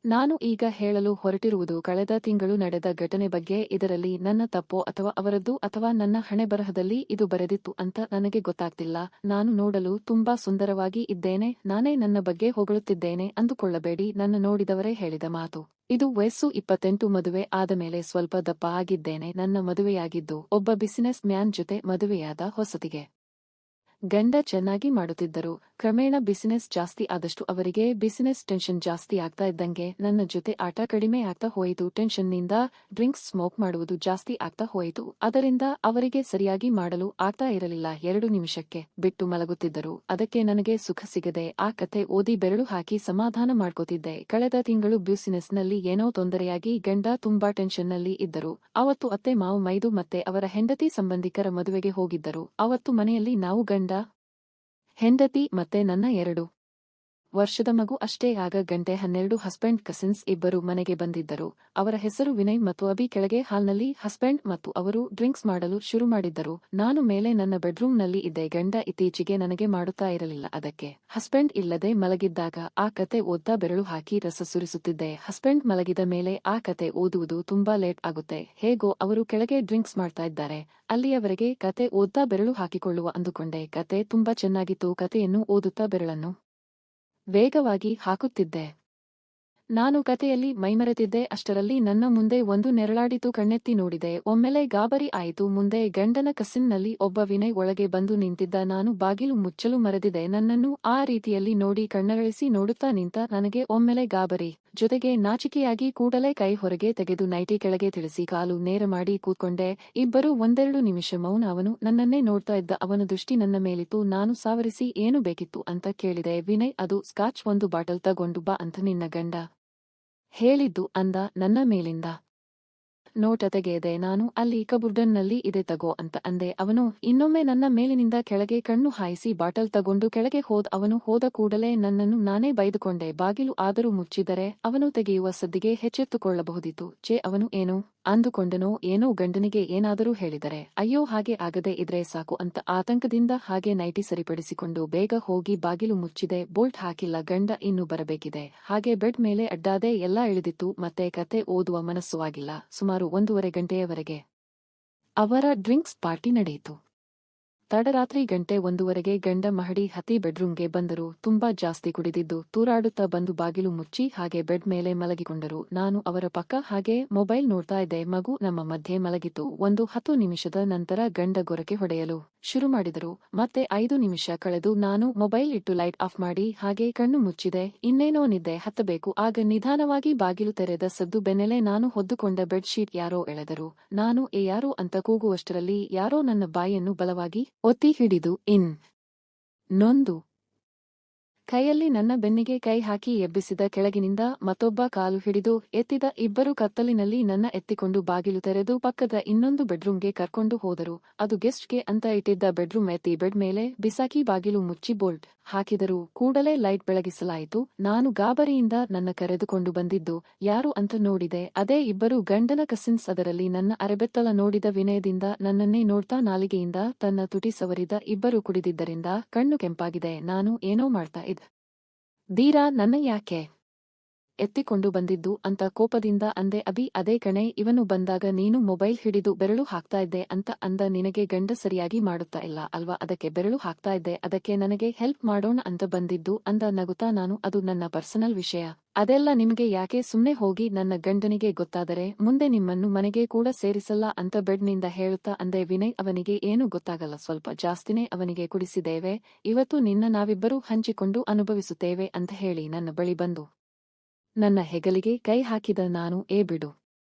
ನಾನು ಈಗ ಹೇಳಲು ಹೊರಟಿರುವುದು ಕಳೆದ ತಿಂಗಳು ನಡೆದ ಘಟನೆ ಬಗ್ಗೆ. ಇದರಲ್ಲಿ ನನ್ನ ತಪ್ಪೋ ಅಥವಾ ಅವರದ್ದು ಅಥವಾ ನನ್ನ ಹಣೆಬರಹದಲ್ಲಿ ಇದು ಬರೆದಿತ್ತು ಅಂತ ನನಗೆ ಗೊತ್ತಾಗ್ತಿಲ್ಲ. ನಾನು ನೋಡಲು ತುಂಬಾ ಸುಂದರವಾಗಿ ಇದ್ದೇನೆ. ನಾನೇ ನನ್ನ ಬಗ್ಗೆ ಹೊಗಳುತ್ತಿದ್ದೇನೆ ಅಂದುಕೊಳ್ಳಬೇಡಿ. ನನ್ನ ನೋಡಿದವರೇ ಹೇಳಿದ ಮಾತು ಇದು. ವಯಸ್ಸು 28. ಮದುವೆ ಆದಮೇಲೆ ಸ್ವಲ್ಪ ದಪ್ಪ ಆಗಿದ್ದೇನೆ. ನನ್ನ ಮದುವೆಯಾಗಿದ್ದು ಒಬ್ಬ ಬಿಸಿನೆಸ್ ಮ್ಯಾನ್ ಜೊತೆ. ಮದುವೆಯಾದ ಹೊಸತಿಗೆ ಗಂಡ ಚೆನ್ನಾಗಿ ಮಾಡುತ್ತಿದ್ದರು. ಕ್ರಮೇಣ ಬಿಸಿನೆಸ್ ಜಾಸ್ತಿ ಆದಷ್ಟು ಅವರಿಗೆ ಬಿಸಿನೆಸ್ ಟೆನ್ಷನ್ ಜಾಸ್ತಿ ಆಗ್ತಾ ಇದ್ದಂಗೆ ನನ್ನ ಜೊತೆ ಆಟ ಕಡಿಮೆ ಆಗ್ತಾ ಹೋಯಿತು. ಟೆನ್ಷನ್ನಿಂದ ಡ್ರಿಂಕ್ಸ್ ಸ್ಮೋಕ್ ಮಾಡುವುದು ಜಾಸ್ತಿ ಆಗ್ತಾ ಹೋಯಿತು. ಅದರಿಂದ ಅವರಿಗೆ ಸರಿಯಾಗಿ ಮಾಡಲು ಆಗ್ತಾ ಇರಲಿಲ್ಲ. 2 ನಿಮಿಷಕ್ಕೆ ಬಿಟ್ಟು ಮಲಗುತ್ತಿದ್ದರು. ಅದಕ್ಕೆ ನನಗೆ ಸುಖ ಸಿಗದೆ ಆ ಕತೆ ಓದಿ ಬೆರಳು ಹಾಕಿ ಸಮಾಧಾನ ಮಾಡ್ಕೋತಿದ್ದೆ. ಕಳೆದ ತಿಂಗಳು ಬಿಸಿನೆಸ್ನಲ್ಲಿ ಏನೋ ತೊಂದರೆಯಾಗಿ ಗಂಡ ತುಂಬಾ ಟೆನ್ಷನ್ನಲ್ಲಿ ಇದ್ದರು. ಅವತ್ತು ಅತ್ತೆ ಮಾವು ಮೈದು ಮತ್ತೆ ಅವರ ಹೆಂಡತಿ ಸಂಬಂಧಿಕರ ಮದುವೆಗೆ ಹೋಗಿದ್ದರು. ಅವತ್ತು ಮನೆಯಲ್ಲಿ ನಾವು ಗಂಡ ಹೆಂಡತಿ ಮತ್ತೆ ನನ್ನ 2 ವರ್ಷದ ಮಗು ಅಷ್ಟೇ. ಆಗ ಗಂಟೆ 12. ಹಸ್ಬೆಂಡ್ ಕಸಿನ್ಸ್ ಇಬ್ಬರು ಮನೆಗೆ ಬಂದಿದ್ದರು. ಅವರ ಹೆಸರು ವಿನಯ್ ಮತ್ತು ಅಭಿ. ಕೆಳಗೆ ಹಾಲ್ನಲ್ಲಿ ಹಸ್ಬೆಂಡ್ ಮತ್ತು ಅವರು ಡ್ರಿಂಕ್ಸ್ ಮಾಡಲು ಶುರು ಮಾಡಿದ್ದರು. ನಾನು ಮೇಲೆ ನನ್ನ ಬೆಡ್ರೂಮ್ನಲ್ಲಿ ಇದ್ದೆ. ಗಂಡ ಇತ್ತೀಚೆಗೆ ನನಗೆ ಮಾಡುತ್ತಾ ಇರಲಿಲ್ಲ. ಅದಕ್ಕೆ ಹಸ್ಬೆಂಡ್ ಇಲ್ಲದೆ ಮಲಗಿದ್ದಾಗ ಆ ಕತೆ ಓದ್ತಾ ಬೆರಳು ಹಾಕಿ ರಸ ಸುರಿಸುತ್ತಿದ್ದೆ. ಹಸ್ಬೆಂಡ್ ಮಲಗಿದ ಮೇಲೆ ಆ ಕತೆ ಓದುವುದು ತುಂಬಾ ಲೇಟ್ ಆಗುತ್ತೆ. ಹೇಗೋ ಅವರು ಕೆಳಗೆ ಡ್ರಿಂಕ್ಸ್ ಮಾಡ್ತಾ ಇದ್ದಾರೆ. ಅಲ್ಲಿಯವರೆಗೆ ಕತೆ ಓದ್ತಾ ಬೆರಳು ಹಾಕಿಕೊಳ್ಳುವ ಅಂದುಕೊಂಡೆ. ಕತೆ ತುಂಬಾ ಚೆನ್ನಾಗಿತ್ತು. ಕತೆಯನ್ನು ಓದುತ್ತಾ ಬೆರಳನ್ನು ವೇಗವಾಗಿ ಹಾಕುತ್ತಿದ್ದೆ. ನಾನು ಕತೆಯಲ್ಲಿ ಮೈಮರೆತಿದ್ದೆ. ಅಷ್ಟರಲ್ಲಿ ನನ್ನ ಮುಂದೆ ಒಂದು ನೆರಳಾಡಿತು. ಕಣ್ಣೆತ್ತಿ ನೋಡಿದೆ. ಒಮ್ಮೆಲೆ ಗಾಬರಿ ಆಯಿತು. ಮುಂದೆ ಗಂಡನ ಕಸಿನ್ನಲ್ಲಿ ಒಬ್ಬ ವಿನಯ್ ಒಳಗೆ ಬಂದು ನಿಂತಿದ್ದ. ನಾನು ಬಾಗಿಲು ಮುಚ್ಚಲು ಮರೆದಿದೆ. ನನ್ನನ್ನು ಆ ರೀತಿಯಲ್ಲಿ ನೋಡಿ ಕಣ್ಣರಳಿಸಿ ನೋಡುತ್ತಾ ನಿಂತ. ನನಗೆ ಒಮ್ಮೆಲೆ ಗಾಬರಿ ಜೊತೆಗೆ ನಾಚಿಕೆಯಾಗಿ ಕೂಡಲೇ ಕೈ ಹೊರಗೆ ತೆಗೆದು ನೈಟಿ ಕೆಳಗೆ ತಿಳಿಸಿ ಕಾಲು ನೇರ ಮಾಡಿ ಕೂತ್ಕೊಂಡೆ. ಇಬ್ಬರು ಒಂದೆರಡು ನಿಮಿಷ ಮೌನ. ಅವನು ನನ್ನನ್ನೇ ನೋಡ್ತಾ ಇದ್ದ. ಅವನ ದೃಷ್ಟಿ ನನ್ನ ಮೇಲಿತ್ತು. ನಾನು ಸಾವರಿಸಿ ಏನು ಬೇಕಿತ್ತು ಅಂತ ಕೇಳಿದೆ. ವಿನಯ್ ಅದು ಸ್ಕಾಚ್, ಒಂದು ಬಾಟಲ್ ತಗೊಂಡು ಬಾ ಅಂತ ನಿನ್ನ ಗಂಡ ಹೇಳಿದ್ದು ಅಂದ. ನನ್ನ ಮೇಲಿಂದ ನೋಟ ತೆಗೆಯದೆ ನಾನು ಅಲ್ಲಿ ಕಬುರ್ಡನ್ನಲ್ಲಿ ಇದೆ ತಗೋ ಅಂತ ಅಂದೆ. ಅವನು ಇನ್ನೊಮ್ಮೆ ನನ್ನ ಮೇಲಿನಿಂದ ಕೆಳಗೆ ಕಣ್ಣು ಹಾಯಿಸಿ ಬಾಟಲ್ ತಗೊಂಡು ಕೆಳಗೆ ಅವನು ಹೋದ ಕೂಡಲೇ ನನ್ನನ್ನು ನಾನೇ ಬೈದುಕೊಂಡೆ. ಬಾಗಿಲು ಆದರೂ ಮುಚ್ಚಿದರೆ ಅವನು ತೆಗೆಯುವ ಸದ್ದಿಗೆ ಹೆಚ್ಚೆತ್ತುಕೊಳ್ಳಬಹುದಿತ್ತು. ಅವನು ಏನು ಅಂದುಕೊಂಡನೋ ಏನೋ. ಗಂಡನಿಗೆ ಏನಾದರೂ ಹೇಳಿದರೆ ಅಯ್ಯೋ ಹಾಗೆ ಆಗದೆ ಇದ್ರೆ ಸಾಕು ಅಂತ ಆತಂಕದಿಂದ ಹಾಗೆ ನೈಟಿ ಸರಿಪಡಿಸಿಕೊಂಡು ಬೇಗ ಹೋಗಿ ಬಾಗಿಲು ಮುಚ್ಚಿದೆ. ಬೋಲ್ಟ್ ಹಾಕಿಲ್ಲ. ಗಂಡ ಇನ್ನೂ ಬರಬೇಕಿದೆ. ಹಾಗೆ ಬೆಡ್ ಮೇಲೆ ಅಡ್ಡಾದೆ. ಎಲ್ಲ ಇಳಿದಿತ್ತು. ಮತ್ತೆ ಕತೆ ಓದುವ ಮನಸ್ಸು ಆಗಿಲ್ಲ. ಸುಮಾರು 1.5 ಗಂಟೆಯವರೆಗೆ ಅವರ ಡ್ರಿಂಕ್ಸ್ ಪಾರ್ಟಿ ನಡೆಯಿತು. ತಡರಾತ್ರಿ 1:30 ಗಂಡ ಮಹಡಿ ಹತ್ತಿ ಬೆಡ್ರೂಮ್ಗೆ ಬಂದರು. ತುಂಬಾ ಜಾಸ್ತಿ ಕುಡಿದಿದ್ದು. ತೂರಾಡುತ್ತಾ ಬಂದು ಬಾಗಿಲು ಮುಚ್ಚಿ ಹಾಗೆ ಬೆಡ್ ಮೇಲೆ ಮಲಗಿಕೊಂಡರು. ನಾನು ಅವರ ಪಕ್ಕ ಹಾಗೆ ಮೊಬೈಲ್ ನೋಡ್ತಾ ಇದ್ದೆ. ಮಗು ನಮ್ಮ ಮಧ್ಯೆ ಮಲಗಿತು. 10 ನಿಮಿಷದ ನಂತರ ಗಂಡ ಗೊರಕೆ ಹೊಡೆಯಲು ಶುರು ಮಾಡಿದರು. ಮತ್ತೆ 5 ನಿಮಿಷ ಕಳೆದು ನಾನು ಮೊಬೈಲ್ ಇಟ್ಟು ಲೈಟ್ ಆಫ್ ಮಾಡಿ ಹಾಗೆ ಕಣ್ಣು ಮುಚ್ಚಿದೆ. ಇನ್ನೇನೋ ನಿದ್ದೆ ಹತ್ತಬೇಕು. ಆಗ ನಿಧಾನವಾಗಿ ಬಾಗಿಲು ತೆರೆದ ಸದ್ದು. ಬೆನ್ನೆಲೆ ನಾನು ಹೊದ್ದುಕೊಂಡ ಬೆಡ್ ಶೀಟ್ ಯಾರೋ ಎಳೆದರು. ನಾನು ಯಾರು ಅಂತ ಕೂಗುವಷ್ಟರಲ್ಲಿ ಯಾರೋ ನನ್ನ ಬಾಯನ್ನು ಬಲವಾಗಿ ಒತ್ತಿ ಹಿಡಿದು ನೊಂದು ಕೈಯಲ್ಲಿ ನನ್ನ ಬೆನ್ನಿಗೆ ಕೈ ಹಾಕಿ ಎಬ್ಬಿಸಿದ. ಕೆಳಗಿನಿಂದ ಮತ್ತೊಬ್ಬ ಕಾಲು ಹಿಡಿದು ಎತ್ತಿದ. ಇಬ್ಬರು ಕತ್ತಲಿನಲ್ಲಿ ನನ್ನ ಎತ್ತಿಕೊಂಡು ಬಾಗಿಲು ತೆರೆದು ಪಕ್ಕದ ಇನ್ನೊಂದು ಬೆಡ್ರೂಮ್ಗೆ ಕರ್ಕೊಂಡು ಹೋದರು. ಅದು ಗೆಸ್ಟ್ಗೆ ಅಂತ ಇಟ್ಟಿದ್ದ ಬೆಡ್ರೂಮ್. ಎತ್ತಿ ಬೆಡ್ ಮೇಲೆ ಬಿಸಾಕಿ ಬಾಗಿಲು ಮುಚ್ಚಿ ಬೋಲ್ಟ್ ಹಾಕಿದರು. ಕೂಡಲೇ ಲೈಟ್ ಬೆಳಗಿಸಲಾಯಿತು. ನಾನು ಗಾಬರಿಯಿಂದ ನನ್ನ ಕರೆದುಕೊಂಡು ಬಂದಿದ್ದು ಯಾರು ಅಂತ ನೋಡಿದೆ. ಅದೇ ಇಬ್ಬರು ಗಂಡನ ಕಸಿನ್ಸ್. ಅದರಲ್ಲಿ ನನ್ನ ಅರೆಬೆತ್ತಲ ನೋಡಿದ ವಿನಯದಿಂದ ನನ್ನನ್ನೇ ನೋಡ್ತಾ ನಾಲಿಗೆಯಿಂದ ತನ್ನ ತುಟಿ ಸವರಿದ. ಇಬ್ಬರು ಕುಡಿದಿದ್ದರಿಂದ ಕಣ್ಣು ಕೆಂಪಾಗಿದೆ. ನಾನು ಏನೋ ಮಾಡ್ತಾ ದೀರಾ ನನ್ನ ಯಾಕೆ ಎತ್ತಿಕೊಂಡು ಬಂದಿದ್ದು ಅಂತ ಕೋಪದಿಂದ ಅಂದೆ. ಅಭಿ ಅದೇ ಕಣೆ, ಇವನು ಬಂದಾಗ ನೀನು ಮೊಬೈಲ್ ಹಿಡಿದು ಬೆರಳು ಹಾಕ್ತಾ ಇದ್ದೆ ಅಂತ ಅಂದ. ನಿನಗೆ ಗಂಡ ಸರಿಯಾಗಿ ಮಾಡುತ್ತಾ ಇಲ್ಲ ಅಲ್ವಾ, ಅದಕ್ಕೆ ಬೆರಳು ಹಾಕ್ತಾ ಇದ್ದೆ. ಅದಕ್ಕೆ ನನಗೆ ಹೆಲ್ಪ್ ಮಾಡೋಣ ಅಂತ ಬಂದಿದ್ದು ಅಂದ ನಗುತ್ತಾ. ನಾನು ಅದು ನನ್ನ ಪರ್ಸನಲ್ ವಿಷಯ, ಅದೆಲ್ಲ ನಿಮ್ಗೆ ಯಾಕೆ, ಸುಮ್ನೆ ಹೋಗಿ. ನನ್ನ ಗಂಡನಿಗೆ ಗೊತ್ತಾದರೆ ಮುಂದೆ ನಿಮ್ಮನ್ನು ಮನೆಗೆ ಕೂಡ ಸೇರಿಸಲ್ಲ ಅಂತ ಬೆಡ್ನಿಂದ ಹೇಳುತ್ತಾ ಅಂದೆ. ವಿನಯ್ ಅವನಿಗೆ ಏನು ಗೊತ್ತಾಗಲ್ಲ, ಸ್ವಲ್ಪ ಜಾಸ್ತಿನೇ ಅವನಿಗೆ ಕುಡಿಸಿದ್ದೇವೆ. ಇವತ್ತು ನಿನ್ನ ನಾವಿಬ್ಬರೂ ಹಂಚಿಕೊಂಡು ಅನುಭವಿಸುತ್ತೇವೆ ಅಂತ ಹೇಳಿ ನನ್ನ ಬಳಿ ಬಂದು ನನ್ನ ಹೆಗಲಿಗೆ ಕೈ ಹಾಕಿದ. ನಾನು ಬಿಡು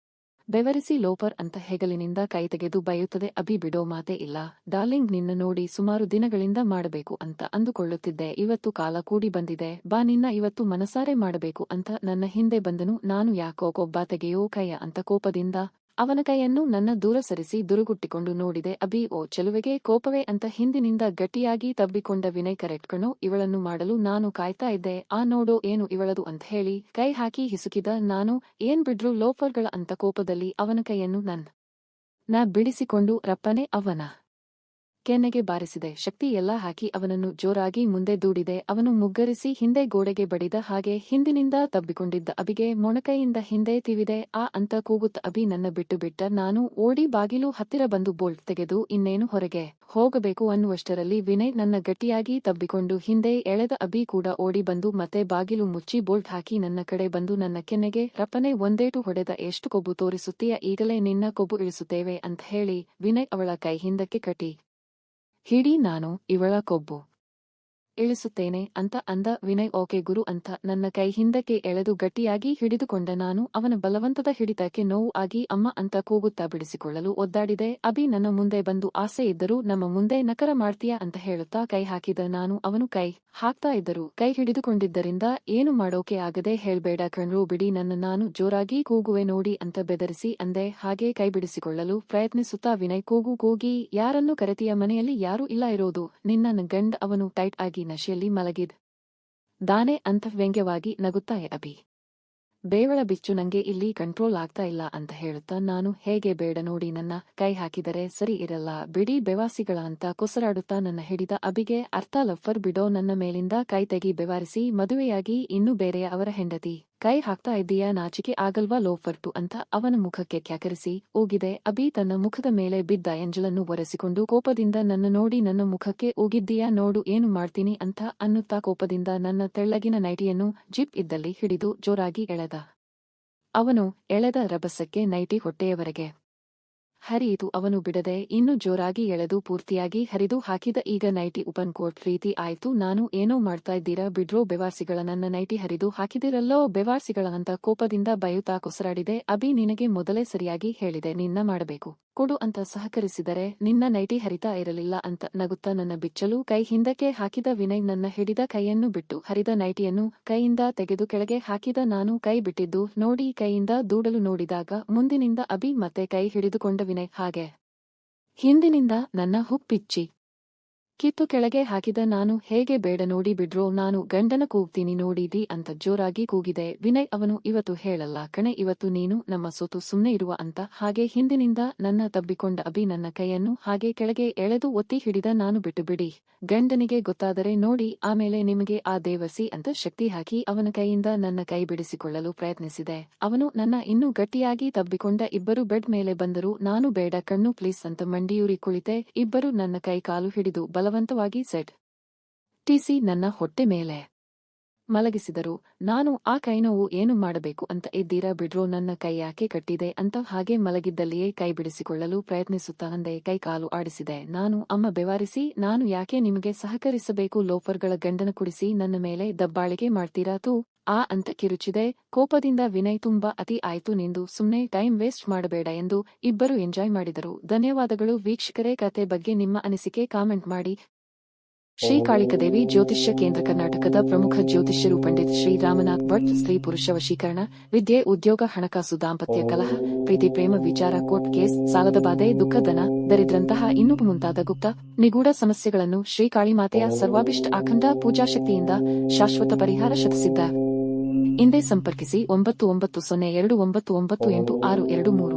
ಬೆವರಿಸಿ ಲೋಪರ್ ಅಂತ ಹೆಗಲಿನಿಂದ ಕೈ ತೆಗೆದು ಬೈಯುತ್ತದೆ. ಅಭಿ ಬಿಡೋ ಮಾತೇ ಇಲ್ಲ ಡಾರ್ಲಿಂಗ್, ನಿನ್ನ ನೋಡಿ ಸುಮಾರು ದಿನಗಳಿಂದ ಮಾಡಬೇಕು ಅಂತ ಅಂದುಕೊಳ್ಳುತ್ತಿದ್ದೆ. ಇವತ್ತು ಕಾಲ ಕೂಡಿ ಬಂದಿದೆ, ಬಾ ನಿನ್ನ ಇವತ್ತು ಮನಸಾರೆ ಮಾಡಬೇಕು ಅಂತ ನನ್ನ ಹಿಂದೆ ಬಂದನು. ನಾನು ಯಾಕೋ ಕೊಬ್ಬ ತೆಗೆಯೋ ಕೈಯ ಅಂತ ಕೋಪದಿಂದ ಅವನ ಕೈಯನ್ನು ನನ್ನ ದೂರ ಸರಿಸಿ ದುರುಗುಟ್ಟಿಕೊಂಡು ನೋಡಿದೆ. ಅಭಿ ಓ ಚೆಲುವೆಗೆ ಕೋಪವೇ ಅಂತ ಹಿಂದಿನಿಂದ ಗಟ್ಟಿಯಾಗಿ ತಬ್ಬಿಕೊಂಡ ವಿನಯ್. ಕರೆಕ್ಟ್ ಕಣೋ, ಇವಳನ್ನು ಮಾಡಲು ನಾನು ಕಾಯ್ತಾ ಇದ್ದೆ. ನೋಡೋ ಏನು ಇವಳದು ಅಂತ ಹೇಳಿ ಕೈ ಹಾಕಿ ಹಿಸುಕಿದ. ನಾನು ಏನ್ ಬಿಡ್ರು ಲೋಫರ್ಗಳ ಅಂತ ಕೋಪದಲ್ಲಿ ಅವನ ಕೈಯನ್ನು ನಾ ಬಿಡಿಸಿಕೊಂಡು ರಪ್ಪನೆ ಅವನ ಕೆನ್ನೆಗೆ ಬಾರಿಸಿದೆ. ಶಕ್ತಿ ಎಲ್ಲ ಹಾಕಿ ಅವನನ್ನು ಜೋರಾಗಿ ಮುಂದೆ ದೂಡಿದೆ. ಅವನು ಮುಗ್ಗರಿಸಿ ಹಿಂದೆ ಗೋಡೆಗೆ ಬಡಿದ ಹಾಗೆ ಹಿಂದಿನಿಂದ ತಬ್ಬಿಕೊಂಡಿದ್ದ ಅಬಿಗೆ ಮೊಣಕೈಯಿಂದ ಹಿಂದೆ ತಿವಿದೆ. ಆ ಅಂತ ಕೂಗುತ್ತ ಅಬಿ ನನ್ನ ಬಿಟ್ಟು ಬಿಟ್ಟ. ನಾನು ಓಡಿ ಬಾಗಿಲು ಹತ್ತಿರ ಬಂದು ಬೋಲ್ಟ್ ತೆಗೆದು ಇನ್ನೇನು ಹೊರಗೆ ಹೋಗಬೇಕು ಅನ್ನುವಷ್ಟರಲ್ಲಿ ವಿನಯ್ ನನ್ನ ಗಟ್ಟಿಯಾಗಿ ತಬ್ಬಿಕೊಂಡು ಹಿಂದೆ ಎಳೆದ. ಅಬಿ ಕೂಡ ಓಡಿ ಬಂದು ಮತ್ತೆ ಬಾಗಿಲು ಮುಚ್ಚಿ ಬೋಲ್ಟ್ ಹಾಕಿ ನನ್ನ ಕಡೆ ಬಂದು ನನ್ನ ಕೆನ್ನೆಗೆ ರಪ್ಪನೆ ಒಂದೇಟು ಹೊಡೆದ. ಎಷ್ಟು ಕೊಬ್ಬು ತೋರಿಸುತ್ತೀಯ, ಈಗಲೇ ನಿನ್ನ ಕೊಬ್ಬು ಇಳಿಸುತ್ತೇವೆ ಅಂತ ಹೇಳಿ ವಿನಯ್ ಅವಳ ಕೈ ಹಿಂದಕ್ಕೆ ಕಟ್ಟಿ ಹಿಡಿ, ನಾನು ಇವಳ ಕೊಬ್ಬು ಇಳಿಸುತ್ತೇನೆ ಅಂತ ಅಂದ. ವಿನಯ್ ಓಕೆ ಗುರು ಅಂತ ನನ್ನ ಕೈ ಹಿಂದಕ್ಕೆ ಎಳೆದು ಗಟ್ಟಿಯಾಗಿ ಹಿಡಿದುಕೊಂಡ. ನಾನು ಅವನ ಬಲವಂತದ ಹಿಡಿತಕ್ಕೆ ನೋವು ಆಗಿ ಅಮ್ಮ ಅಂತ ಕೂಗುತ್ತಾ ಬಿಡಿಸಿಕೊಳ್ಳಲು ಒದ್ದಾಡಿದೆ. ಅಬಿ ನನ್ನ ಮುಂದೆ ಬಂದು ಆಸೆ ಇದ್ದರೂ ನಮ್ಮ ಮುಂದೆ ನಕರ ಮಾಡ್ತೀಯಾ ಅಂತ ಹೇಳುತ್ತಾ ಕೈ ಹಾಕಿದ. ನಾನು ಅವನು ಕೈ ಹಾಕ್ತಾ ಇದ್ದರು ಕೈ ಹಿಡಿದುಕೊಂಡಿದ್ದರಿಂದ ಏನು ಮಾಡೋಕೆ ಆಗದೆ ಹೇಳ್ಬೇಡ ಕಣ್ರು ಬಿಡಿ ನನ್ನ, ನಾನು ಜೋರಾಗಿ ಕೂಗುವೆ ನೋಡಿ ಅಂತ ಬೆದರಿಸಿ ಅಂದೆ. ಹಾಗೆ ಕೈ ಬಿಡಿಸಿಕೊಳ್ಳಲು ಪ್ರಯತ್ನಿಸುತ್ತಾ ವಿನಯ್ ಕೂಗಿ ಯಾರನ್ನು ಕರೆತೀಯ, ಮನೆಯಲ್ಲಿ ಯಾರೂ ಇಲ್ಲ ಇರೋದು, ನಿನ್ನ ಗಂಡ್ ಅವನು ಟೈಟ್ ಆಗಿ ನಶೆಯಲ್ಲಿ ಮಲಗಿದ್ ದಾನೆ ಅಂತ ವ್ಯಂಗ್ಯವಾಗಿ ನಗುತ್ತಾ ಅಬಿ ಬೇವಳ ಬಿಚ್ಚು, ನಂಗೆ ಇಲ್ಲಿ ಕಂಟ್ರೋಲ್ ಆಗ್ತಾ ಇಲ್ಲ ಅಂತ ಹೇಳುತ್ತಾ ನಾನು ಹೇಗೆ ಬೇಡ ನೋಡಿ, ನನ್ನ ಕೈ ಹಾಕಿದರೆ ಸರಿ ಇರಲ್ಲ ಬಿಡಿ ಬೆವಾಸಿಗಳ ಅಂತ ಕೊಸರಾಡುತ್ತಾ ನನ್ನ ಹಿಡಿದ. ಅಬಿಗೆ ಅರ್ಥ ಲಫರ್ ಬಿಡೋ, ನನ್ನ ಮೇಲಿಂದ ಕೈ ತೆಗಿ, ಬೆವಾರಿಸಿ ಮದುವೆಯಾಗಿ ಇನ್ನು ಬೇರೆಯ ಅವರ ಹೆಂಡತಿ ಕೈ ಹಾಕ್ತಾ ಇದ್ದೀಯಾ, ನಾಚಿಕೆ ಆಗಲ್ವಾ ಲೋಫರ್ಟು ಅಂತ ಅವನ ಮುಖಕ್ಕೆ ಕ್ಯಾಕರಿಸಿ ಊಗಿದೆ. ಅಬಿ ತನ್ನ ಮುಖದ ಮೇಲೆ ಬಿದ್ದ ಎಂಜಲನ್ನು ಒರೆಸಿಕೊಂಡು ಕೋಪದಿಂದ ನನ್ನ ನೋಡಿ ನನ್ನ ಮುಖಕ್ಕೆ ಊಗಿದ್ದೀಯಾ, ನೋಡು ಏನು ಮಾಡ್ತೀನಿ ಅಂತ ಅನ್ನುತ್ತಾ ಕೋಪದಿಂದ ನನ್ನ ತೆಳ್ಳಗಿನ ನೈಟಿಯನ್ನು ಜಿಪ್ ಇದ್ದಲ್ಲಿ ಹಿಡಿದು ಜೋರಾಗಿ ಎಳೆದ. ಅವನು ಎಳೆದ ರಭಸಕ್ಕೆ ನೈಟಿ ಹೊಟ್ಟೆಯವರೆಗೆ ಹರಿಯಿತು. ಅವನು ಬಿಡದೆ ಇನ್ನೂ ಜೋರಾಗಿ ಎಳೆದು ಪೂರ್ತಿಯಾಗಿ ಹರಿದು ಹಾಕಿದ. ಈಗ ನೈಟಿ ಓಪನ್ ಕೋಟ್ ರೀತಿ ಆಯ್ತು. ನಾನು ಏನೋ ಮಾಡ್ತಾ ಇದ್ದೀರಾ ಬಿಡ್ರೋ ಬೆವಾರ್ಸಿಗಳ, ನನ್ನ ನೈಟಿ ಹರಿದು ಹಾಕಿದಿರಲ್ಲೋ ಬೆವಾರ್ಸಿಗಳ ಅಂತ ಕೋಪದಿಂದ ಬಯುತ್ತಾ ಕೊಸರಾಡಿದೆ. ಅಬಿ ನಿನಗೆ ಮೊದಲೇ ಸರಿಯಾಗಿ ಹೇಳಿದೆ, ನಿನ್ನ ಮಾಡಬೇಕು ಕೊಡು ಅಂತ ಸಹಕರಿಸಿದರೆ ನಿನ್ನ ನೈಟಿ ಹರಿತಾ ಇರಲಿಲ್ಲ ಅಂತ ನಗುತ್ತಾ ನನ್ನ ಬಿಚ್ಚಲು ಕೈ ಹಿಂದಕ್ಕೆ ಹಾಕಿದ. ವಿನಯ್ ನನ್ನ ಹಿಡಿದ ಕೈಯನ್ನು ಬಿಟ್ಟು ಹರಿದ ನೈಟಿಯನ್ನು ಕೈಯಿಂದ ತೆಗೆದು ಕೆಳಗೆ ಹಾಕಿದ. ನಾನು ಕೈ ಬಿಟ್ಟಿದ್ದು ನೋಡಿ ಕೈಯಿಂದ ದೂಡಲು ನೋಡಿದಾಗ ಮುಂದಿನಿಂದ ಅಬಿ ಮತ್ತೆ ಕೈ ಹಿಡಿದುಕೊಂಡ. ವಿನಯ್ ಹಾಗೆ ಹಿಂದಿನಿಂದ ನನ್ನ ಹುಕ್ ಪಿಚ್ಚಿ ಕಿತ್ತು ಕೆಳಗೆ ಹಾಕಿದ. ನಾನು ಹೇಗೆ ಬೇಡ ನೋಡಿ ಬಿಡ್ರೋ, ನಾನು ಗಂಡನ ಕೂಗ್ತೀನಿ ನೋಡಿದಿ ಅಂತ ಜೋರಾಗಿ ಕೂಗಿದೆ. ವಿನಯ್ ಅವನು ಇವತ್ತು ಹೇಳಲ್ಲ ಕಣೆ, ಇವತ್ತು ನೀನು ನಮ್ಮ ಸೊತ್ತು ಸುಮ್ನೆ ಇರುವ ಅಂತ ಹಾಗೆ ಹಿಂದಿನಿಂದ ನನ್ನ ತಬ್ಬಿಕೊಂಡ. ಅಬಿ ನನ್ನ ಕೈಯನ್ನು ಹಾಗೆ ಕೆಳಗೆ ಎಳೆದು ಒತ್ತಿ ಹಿಡಿದ. ನಾನು ಬಿಟ್ಟು ಬಿಡಿ, ಗಂಡನಿಗೆ ಗೊತ್ತಾದರೆ ನೋಡಿ ಆಮೇಲೆ ನಿಮಗೆ ಆ ದೇವಸಿ ಅಂತ ಶಕ್ತಿ ಹಾಕಿ ಅವನ ಕೈಯಿಂದ ನನ್ನ ಕೈ ಬಿಡಿಸಿಕೊಳ್ಳಲು ಪ್ರಯತ್ನಿಸಿದೆ. ಅವನು ನನ್ನ ಇನ್ನೂ ಗಟ್ಟಿಯಾಗಿ ತಬ್ಬಿಕೊಂಡ. ಇಬ್ಬರು ಬೆಡ್ ಮೇಲೆ ಬಂದರು. ನಾನು ಬೇಡ ಕಣ್ಣು ಪ್ಲೀಸ್ ಅಂತ ಮಂಡಿಯೂರಿ ಕುಳಿತೆ. ಇಬ್ಬರು ನನ್ನ ಕೈ ಕಾಲು ಹಿಡಿದು ಬಲವಂತವಾಗಿ ಸೆಟ್ ಟಿಸಿ ನನ್ನ ಹೊಟ್ಟೆ ಮೇಲೆ ಮಲಗಿಸಿದರು. ನಾನು ಆ ಕೈನೋವು ಏನು ಮಾಡಬೇಕು ಅಂತ ಇದ್ದೀರಾ ಬಿಡ್ರೋ, ನನ್ನ ಕೈ ಯಾಕೆ ಕಟ್ಟಿದೆ ಅಂತ ಹಾಗೆ ಮಲಗಿದ್ದಲ್ಲಿಯೇ ಕೈ ಬಿಡಿಸಿಕೊಳ್ಳಲು ಪ್ರಯತ್ನಿಸುತ್ತಾ ಅಂದೆ. ಕೈ ಕಾಲು ಆಡಿಸಿದೆ. ನಾನು ಅಮ್ಮ ಬೆವಾರಿಸಿ, ನಾನು ಯಾಕೆ ನಿಮಗೆ ಸಹಕರಿಸಬೇಕು, ಲೋಫರ್ಗಳ ಗಂಡನ ಕುಡಿಸಿ ನನ್ನ ಮೇಲೆ ದಬ್ಬಾಳಿಕೆ ಮಾಡ್ತೀರಾ ತೂ ಆ ಅಂತ ಕಿರುಚಿದೆ ಕೋಪದಿಂದ. ವಿನಯ್ ತುಂಬಾ ಅತಿ ಆಯ್ತು ನಿಂದು, ಸುಮ್ನೆ ಟೈಮ್ ವೇಸ್ಟ್ ಮಾಡಬೇಡ ಎಂದು ಇಬ್ಬರು ಎಂಜಾಯ್ ಮಾಡಿದರು. ಧನ್ಯವಾದಗಳು ವೀಕ್ಷಕರೇ. ಕತೆ ಬಗ್ಗೆ ನಿಮ್ಮ ಅನಿಸಿಕೆ ಕಾಮೆಂಟ್ ಮಾಡಿ. ಶ್ರೀ ಕಾಳಿಕದೇವಿ ಜ್ಯೋತಿಷ್ಯ ಕೇಂದ್ರ ಕರ್ನಾಟಕದ ಪ್ರಮುಖ ಜ್ಯೋತಿಷ್ಯರು ಪಂಡಿತ್ ಶ್ರೀ ರಾಮನಾಥ್ ಭಟ್. ಸ್ತ್ರೀ ಪುರುಷ ವಶೀಕರಣ, ವಿದ್ಯೆ, ಉದ್ಯೋಗ, ಹಣಕಾಸು, ದಾಂಪತ್ಯ ಕಲಹ, ಪ್ರೀತಿ, ಪ್ರೇಮ ವಿಚಾರ, ಕೋರ್ಟ್ ಕೇಸ್, ಸಾಲದ ಬಾಧೆ, ದುಃಖ, ದನ ದರಿದ್ರಂತಹ ಇನ್ನೂ ಮುಂತಾದ ಗುಪ್ತ ನಿಗೂಢ ಸಮಸ್ಯೆಗಳನ್ನು ಶ್ರೀ ಕಾಳಿಮಾತೆಯ ಸರ್ವಾಭಿಷ್ಟ ಅಖಂಡ ಪೂಜಾಶಕ್ತಿಯಿಂದ ಶಾಶ್ವತ ಪರಿಹಾರ ಶತಸಿದ್ಧ. ಇಂದೇ ಸಂಪರ್ಕಿಸಿ 9902998623.